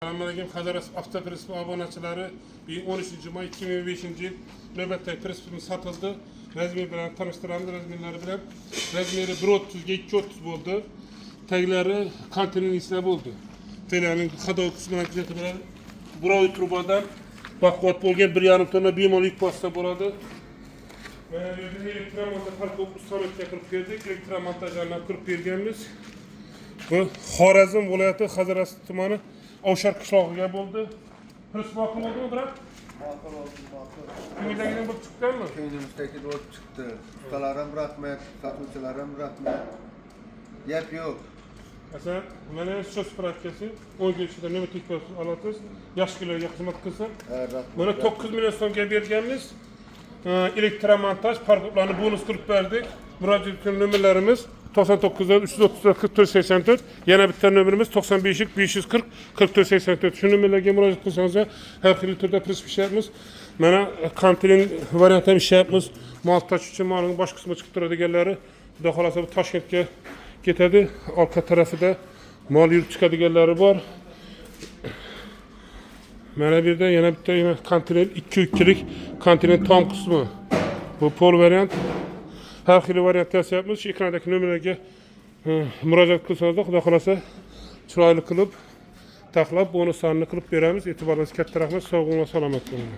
Selamünaleyküm. Hazar Avtopress abonachilari 13 may 2005 yil navbatdagi pressimiz satıldı. Razmeri bilan tanishtiramiz. Razmerlari bilan razmeri 1.30 ga 2.30 bo'ldi. Taglari kontinuiy bo'ldi. Telening xato qismini kuzatib bilan buroy trubadan baquvvat bo'lgan 1,5 tonna bemalol yuk bossa bo'ladi. Mana bu yerda elektromontaj parkovka ustanovka qilib berdik. Elektromontajlarni qilib berganmiz. Bu Xorazm viloyati Hazar tumani Avshar qishlog'iga bo'ldi. Press ma'qul bo'ldimi, biroq? Ma'qul oldu, ma'qul. Ko'ngildagidan bo'lib chiqdimi? Ko'nglimdagi bo'lib chiqdi. Ustalarim rahmat, sotuvchilarim rahmat. Gap yo'q. Masalan, mana shu spravkasi 10 yil ichida nima teklif olasiz? Yaxshi kunlarga xizmat qilsa. Rahmat. Mana 9 million so'mga berganmiz. Elektromontaj parkovlarni bonus qilib berdik. Murojaat uchun nomerlarimiz 99 330 44 84, yana bitta nomerimiz 95 540 44 84. Shu nomerlarga murojaat qilsangiz har xil turda press ishlayapmiz. Mana konteyner variantda ishlayapmiz. Mol tash uchun malning bosh qismi chiqib turadiganlari, xudo xolasa bu Toshkentga ketadi. Orqa tarafida mol yurib chiqadiganlari bor. Mana bu yerda yana bitta konteyner 2.2lik konteyner tom qismi. Bu pol variant. Har xil variant yapamiz. Shu ekrandagi nomerlarga murojaat qilsangiz, xudo xolasa chiroyli qilib, taxlab bonuslarni qilib beramiz. E'tiboringiz katta rahmat. Sog' bo'ling, salomat bo'ling.